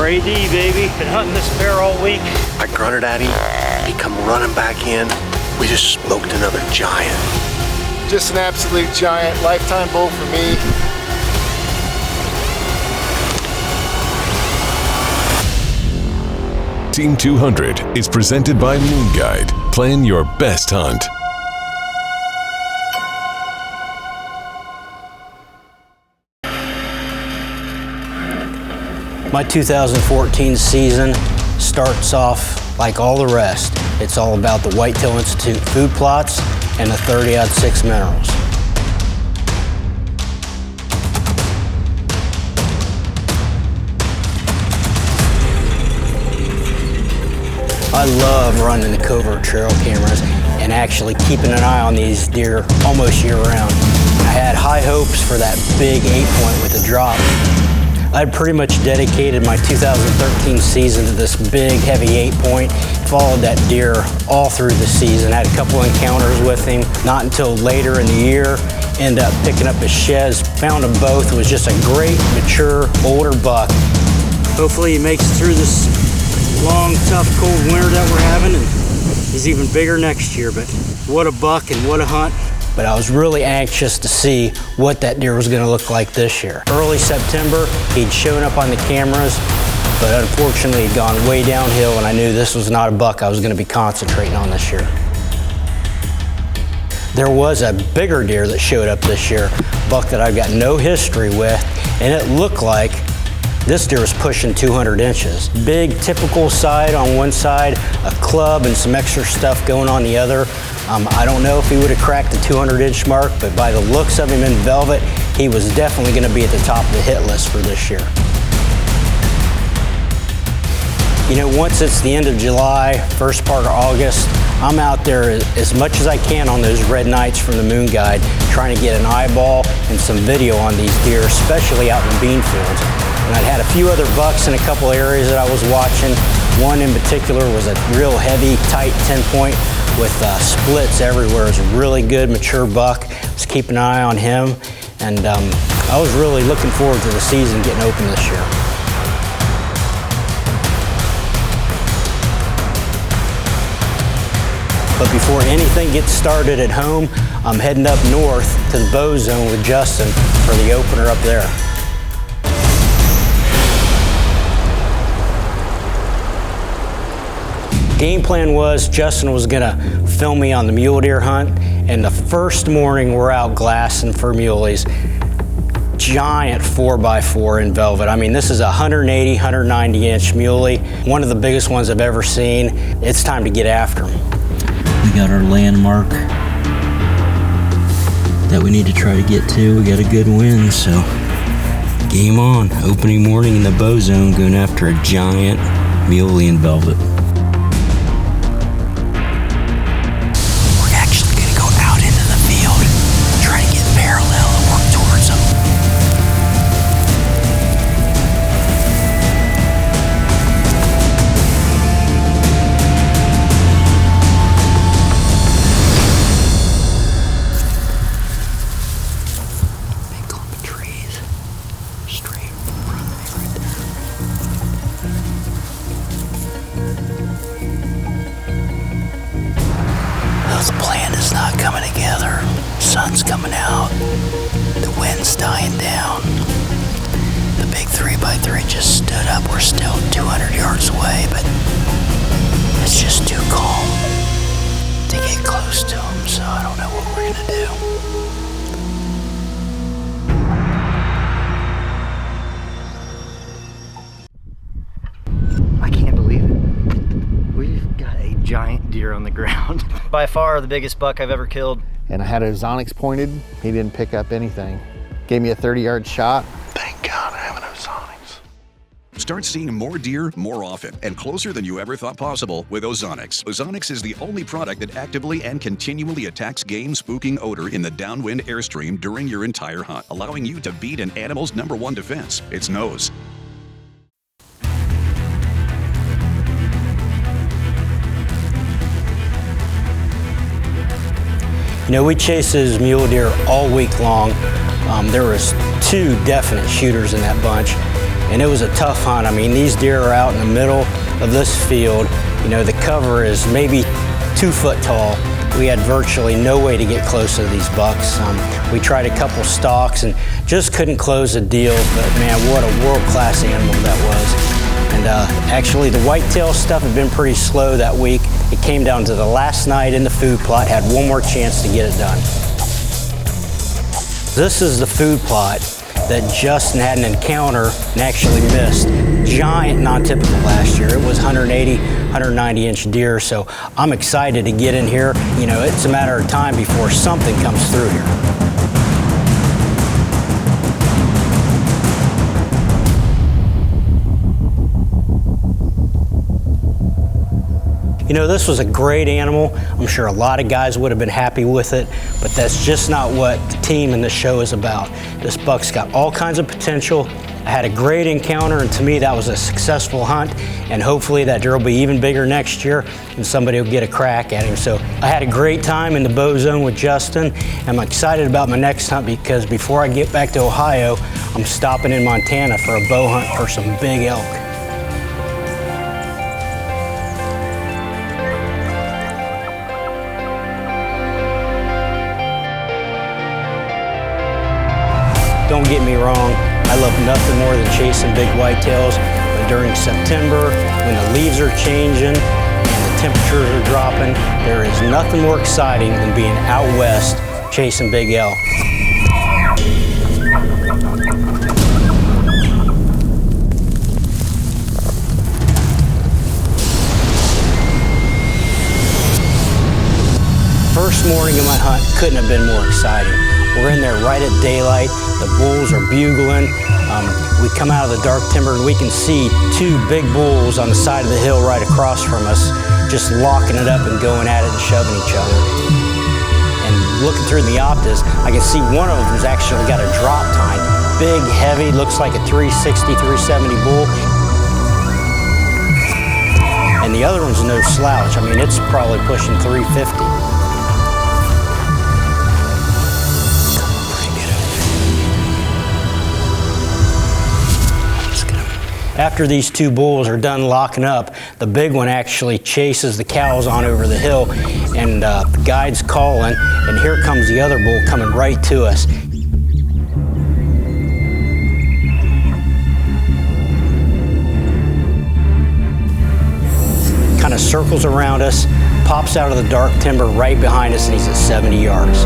4AD, baby. Been hunting this bear all week. I grunted at him. He come running back in. We just smoked another giant. Just an absolute giant. Lifetime bull for me. Team 200 is presented by MoonGuide. Plan your best hunt. My 2014 season starts off like all the rest. It's all about the Whitetail Institute food plots and the 30-06 minerals. I love running the covert trail cameras and actually keeping an eye on these deer almost year-round. I had high hopes for that big 8-point with the drop. I'd pretty much dedicated my 2013 season to this big, heavy 8-point. Followed that deer all through the season. Had a couple encounters with him. Not until later in the year, ended up picking up his sheds. Found them both. It was just a great, mature, older buck. Hopefully he makes it through this long, tough, cold winter that we're having, and he's even bigger next year. But what a buck and what a hunt. But I was really anxious to see what that deer was gonna look like this year. Early September, he'd shown up on the cameras, but unfortunately he'd gone way downhill, and I knew this was not a buck I was gonna be concentrating on this year. There was a bigger deer that showed up this year, a buck that I've got no history with, and it looked like this deer was pushing 200 inches. Big, typical side on one side, a club and some extra stuff going on the other. I don't know if he would have cracked the 200-inch mark, but by the looks of him in velvet, he was definitely going to be at the top of the hit list for this year. You know, once it's the end of July, first part of August, I'm out there as much as I can on those red nights from the MoonGuide, trying to get an eyeball and some video on these deer, especially out in the bean fields. And I'd had a few other bucks in a couple areas that I was watching. One in particular was a real heavy, tight 10-point with splits everywhere. It was a really good, mature buck. I was keeping an eye on him, and I was really looking forward to the season getting open this year. But before anything gets started at home, I'm heading up north to the bow zone with Justin for the opener up there. Game plan was Justin was gonna film me on the mule deer hunt, and the first morning we're out glassing for muleys. Giant 4x4 in velvet. I mean, this is a 180, 190 inch muley, one of the biggest ones I've ever seen. It's time to get after him. We got our landmark that we need to try to get to. We got a good wind, so game on. Opening morning in the bow zone, going after a giant muley in velvet. The plan is not coming together. Sun's coming out. The wind's dying down. The big 3x3 just stood up. We're still 200 yards away, but it's just too calm to get close to him, so I don't know what we're gonna do. I can't believe it. We've got a giant deer on the ground. By far the biggest buck I've ever killed. And I had his onyx pointed. He didn't pick up anything. Gave me a 30-yard shot. Thank God I have an Ozonics. Start seeing more deer more often and closer than you ever thought possible with Ozonics. Ozonics is the only product that actively and continually attacks game spooking odor in the downwind airstream during your entire hunt, allowing you to beat an animal's #1 defense, its nose. You know, we chase those mule deer all week long. There was 2 definite shooters in that bunch, and it was a tough hunt. I mean, these deer are out in the middle of this field. You know, the cover is maybe 2 foot tall. We had virtually no way to get close to these bucks. We tried a couple stalks and just couldn't close a deal, but man, what a world-class animal that was. And actually, the whitetail stuff had been pretty slow that week. It came down to the last night in the food plot, had one more chance to get it done. This is the food plot that Justin had an encounter and actually missed. Giant, non-typical last year. It was 180, 190-inch deer, so I'm excited to get in here. You know, it's a matter of time before something comes through here. You know, this was a great animal. I'm sure a lot of guys would have been happy with it, but that's just not what the team and the show is about. This buck's got all kinds of potential. I had a great encounter, and to me that was a successful hunt, and hopefully that deer will be even bigger next year and somebody will get a crack at him. So I had a great time in the bow zone with Justin. I'm excited about my next hunt because before I get back to Ohio, I'm stopping in Montana for a bow hunt for some big elk. Don't get me wrong, I love nothing more than chasing big whitetails, but during September, when the leaves are changing and the temperatures are dropping, there is nothing more exciting than being out west chasing big elk. First morning of my hunt couldn't have been more exciting. We're in there right at daylight. The bulls are bugling. We come out of the dark timber and we can see 2 big bulls on the side of the hill right across from us, just locking it up and going at it and shoving each other. And looking through the optics, I can see one of them has actually got a drop tine. Big, heavy, looks like a 360, 370 bull. And the other one's no slouch. I mean, it's probably pushing 350. After these 2 bulls are done locking up, the big one actually chases the cows on over the hill, and the guide's calling, and here comes the other bull coming right to us. Kind of circles around us, pops out of the dark timber right behind us, and he's at 70 yards.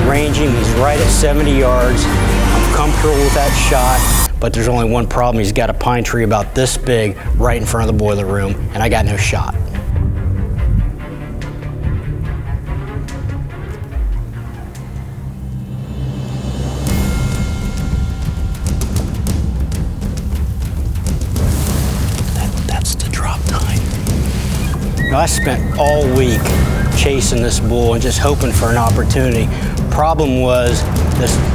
Ranging, he's right at 70 yards. I'm comfortable with that shot, but there's only one problem. He's got a pine tree about this big right in front of the boiler room, and I got no shot. That's the drop tine. You know, I spent all week chasing this bull and just hoping for an opportunity. Problem was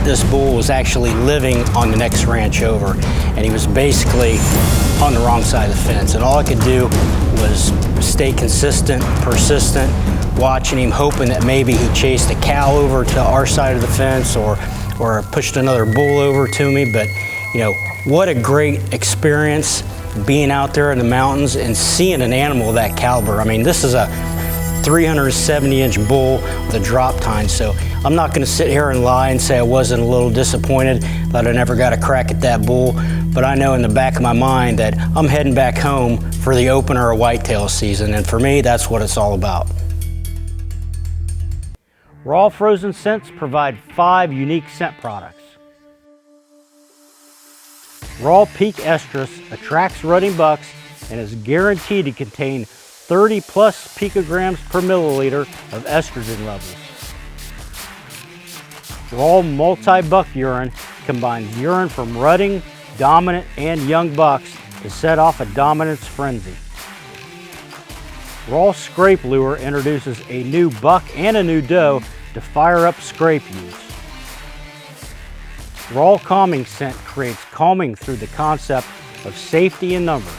this bull was actually living on the next ranch over, and he was basically on the wrong side of the fence, and all I could do was stay consistent, persistent, watching him, hoping that maybe he chased a cow over to our side of the fence or pushed another bull over to me. But you know, what a great experience being out there in the mountains and seeing an animal of that caliber. I mean, this is a 370-inch bull with a drop tine, so I'm not going to sit here and lie and say I wasn't a little disappointed that I never got a crack at that bull, but I know in the back of my mind that I'm heading back home for the opener of whitetail season, and for me, that's what it's all about. Raw Frozen Scents provide 5 unique scent products. Raw Peak Estrus attracts rutting bucks and is guaranteed to contain 30 plus picograms per milliliter of estrogen levels. Raw multi-buck urine combines urine from rutting, dominant, and young bucks to set off a dominance frenzy. Raw Scrape Lure introduces a new buck and a new doe to fire up scrape use. Raw Calming Scent creates calming through the concept of safety in numbers.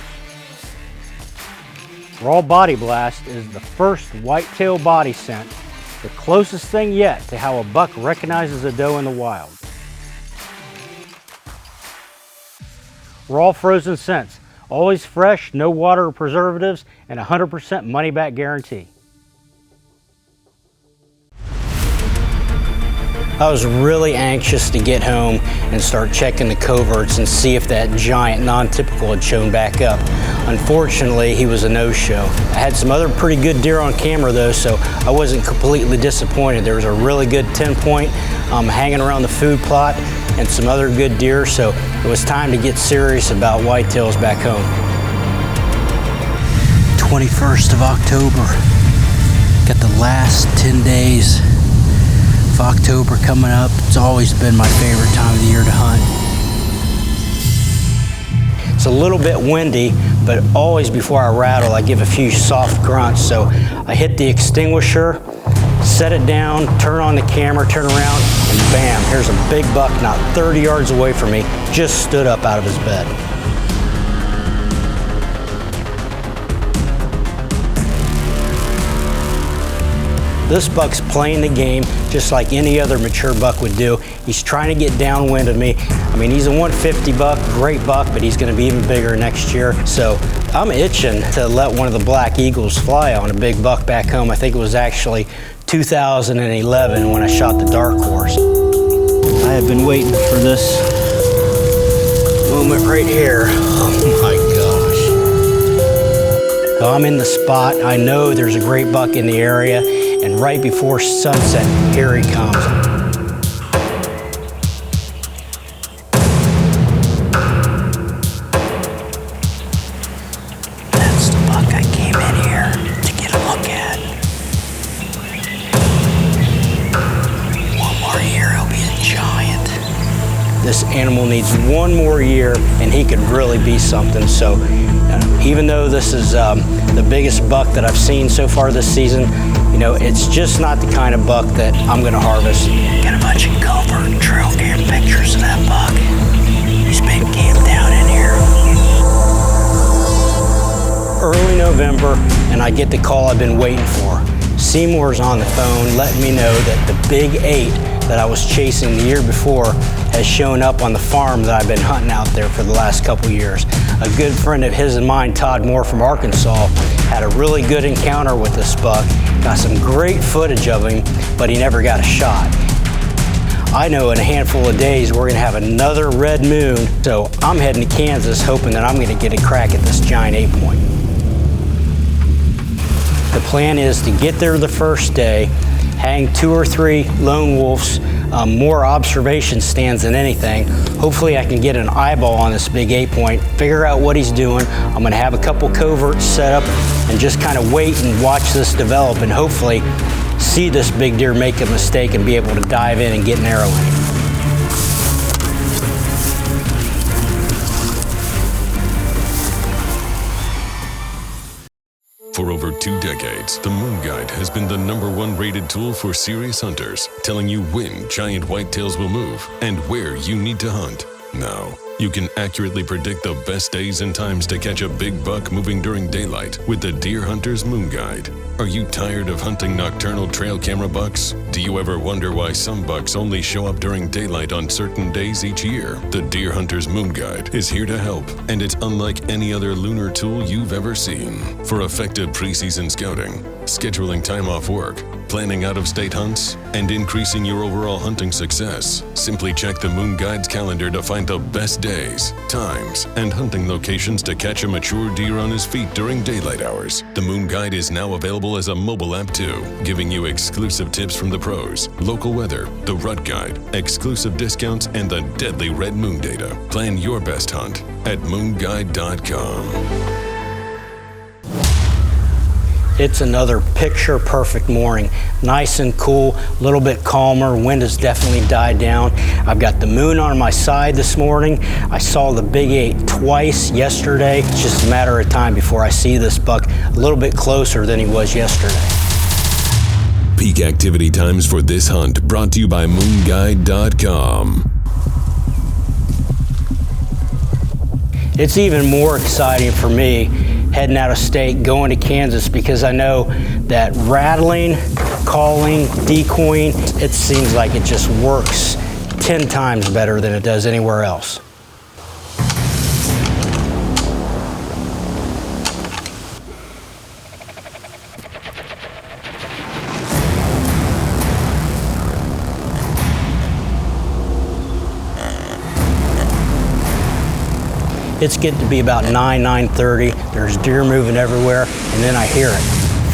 Raw Body Blast is the first whitetail body scent, the closest thing yet to how a buck recognizes a doe in the wild. Raw Frozen Scents, always fresh, no water or preservatives, and 100% money-back guarantee. I was really anxious to get home and start checking the coverts and see if that giant non-typical had shown back up. Unfortunately, he was a no-show. I had some other pretty good deer on camera though, so I wasn't completely disappointed. There was a really good 10-point hanging around the food plot and some other good deer, so it was time to get serious about whitetails back home. 21st of October. Got the last 10 days of October coming up. It's always been my favorite time of the year to hunt. It's a little bit windy, but always before I rattle, I give a few soft grunts. So I hit the extinguisher, set it down, turn on the camera, turn around, and bam, here's a big buck not 30 yards away from me, just stood up out of his bed. This buck's playing the game just like any other mature buck would do. He's trying to get downwind of me. I mean, he's a 150 buck, great buck, but he's gonna be even bigger next year. So I'm itching to let one of the black eagles fly on a big buck back home. I think it was actually 2011 when I shot the dark horse. I have been waiting for this moment right here. Oh my gosh. So I'm in the spot. I know there's a great buck in the area, and right before sunset, here he comes. That's the buck I came in here to get a look at. One more year, he'll be a giant. This animal needs one more year and he could really be something. So even though this is the biggest buck that I've seen so far this season, you know, it's just not the kind of buck that I'm gonna harvest. Got a bunch of covert and trail cam pictures of that buck. He's been camped down in here. Early November, and I get the call I've been waiting for. Seymour's on the phone letting me know that the big 8 that I was chasing the year before has shown up on the farm that I've been hunting out there for the last couple years. A good friend of his and mine, Todd Moore from Arkansas, had a really good encounter with this buck. Got some great footage of him, but he never got a shot. I know in a handful of days we're gonna have another red moon, so I'm heading to Kansas hoping that I'm gonna get a crack at this giant 8-point. The plan is to get there the first day, hang 2 or 3 lone wolves, more observation stands than anything. Hopefully I can get an eyeball on this big 8-point, figure out what he's doing. I'm gonna have a couple coverts set up and just kind of wait and watch this develop and hopefully see this big deer make a mistake and be able to dive in and get an arrow in him. For over 2 decades, the MoonGuide has been the #1 rated tool for serious hunters, telling you when giant whitetails will move and where you need to hunt. Now, you can accurately predict the best days and times to catch a big buck moving during daylight with the Deer Hunter's MoonGuide. Are you tired of hunting nocturnal trail camera bucks? Do you ever wonder why some bucks only show up during daylight on certain days each year? The Deer Hunter's MoonGuide is here to help, and it's unlike any other lunar tool you've ever seen. For effective preseason scouting, scheduling time off work, planning out-of-state hunts, and increasing your overall hunting success, simply check the MoonGuide's calendar to find the best days, times, and hunting locations to catch a mature deer on his feet during daylight hours. The MoonGuide is now available as a mobile app too, giving you exclusive tips from the pros, local weather, the rut guide, exclusive discounts, and the deadly red moon data. Plan your best hunt at moonguide.com. It's another picture-perfect morning. Nice and cool, a little bit calmer. Wind has definitely died down. I've got the moon on my side this morning. I saw the big 8 twice yesterday. It's just a matter of time before I see this buck a little bit closer than he was yesterday. Peak activity times for this hunt brought to you by moonguide.com. It's even more exciting for me heading out of state, going to Kansas, because I know that rattling, calling, decoying, it seems like it just works 10 times better than it does anywhere else. It's getting to be about 9:30. There's deer moving everywhere, and then I hear it.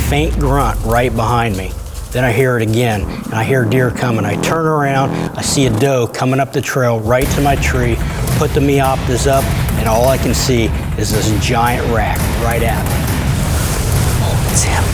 Faint grunt right behind me. Then I hear it again, and I hear deer coming. I turn around, I see a doe coming up the trail right to my tree, put the Meoptas up, and all I can see is this giant rack right at me. Oh, it's him.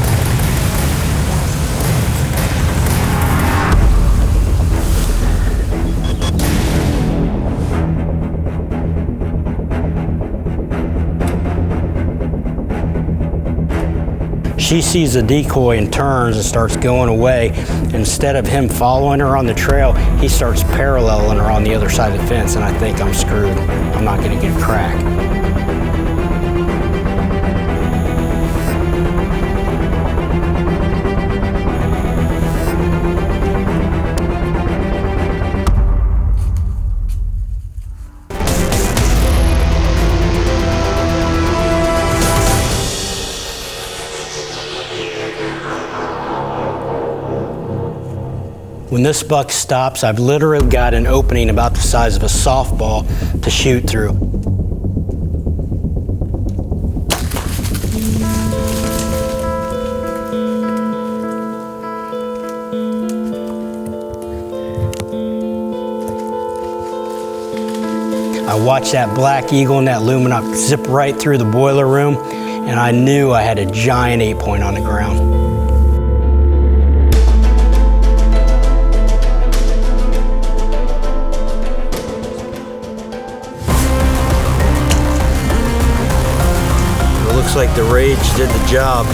She sees the decoy and turns and starts going away. Instead of him following her on the trail, he starts paralleling her on the other side of the fence, and I think I'm screwed. I'm not gonna get a crack. When this buck stops, I've literally got an opening about the size of a softball to shoot through. I watched that black eagle and that luminox zip right through the boiler room, and I knew I had a giant 8-point on the ground. Looks like the rage did the job.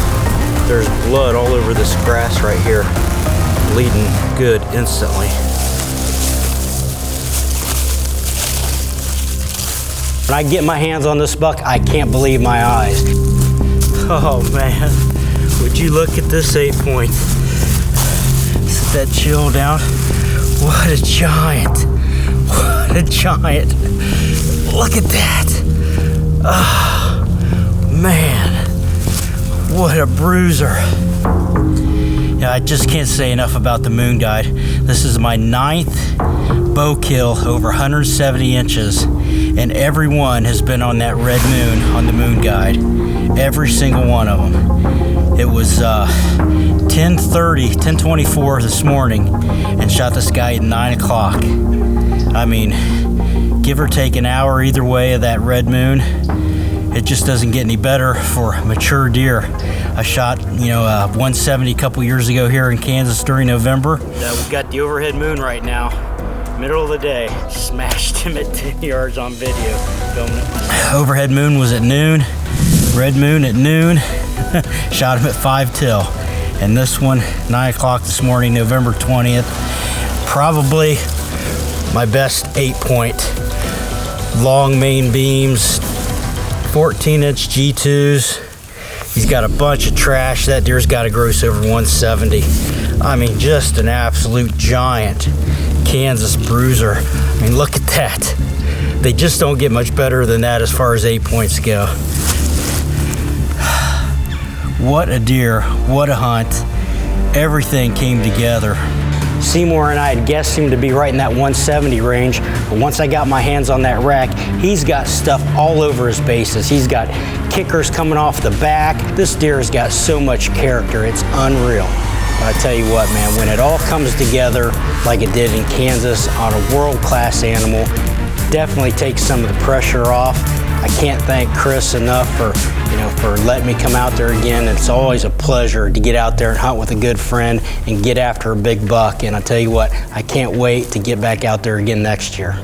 There's blood all over this grass right here, bleeding good instantly. When I get my hands on this buck, I can't believe my eyes. Oh man, would you look at this 8-point? Set that chill down. What a giant. What a giant. Look at that. Man, what a bruiser. Yeah, I just can't say enough about the MoonGuide. This is my 9th bow kill over 170 inches, and every one has been on that red moon on the MoonGuide. Every single one of them. It was 10:24 this morning, and shot this guy at 9 o'clock. I mean, give or take an hour either way of that red moon. It just doesn't get any better for mature deer. I shot, 170 a couple years ago here in Kansas during November. We've got the overhead moon right now, middle of the day. Smashed him at 10 yards on video, filming it. Overhead moon was at noon, red moon at noon. Shot him at 5 till. And this one, 9 o'clock this morning, November 20th. Probably my best 8-point. Long main beams, 14-inch G2s. He's got a bunch of trash. That deer's got a gross over 170. I mean, just an absolute giant Kansas bruiser. I mean, look at that. They just don't get much better than that as far as 8-points go. What a deer, what a hunt. Everything came together. Seymour and I had guessed him to be right in that 170 range, but once I got my hands on that rack, he's got stuff all over his bases. He's got kickers coming off the back. This deer has got so much character, it's unreal. But I tell you what, man, when it all comes together like it did in Kansas on a world-class animal, definitely takes some of the pressure off. I can't thank Chris enough for letting me come out there again. It's always a pleasure to get out there and hunt with a good friend and get after a big buck. And I tell you what, I can't wait to get back out there again next year.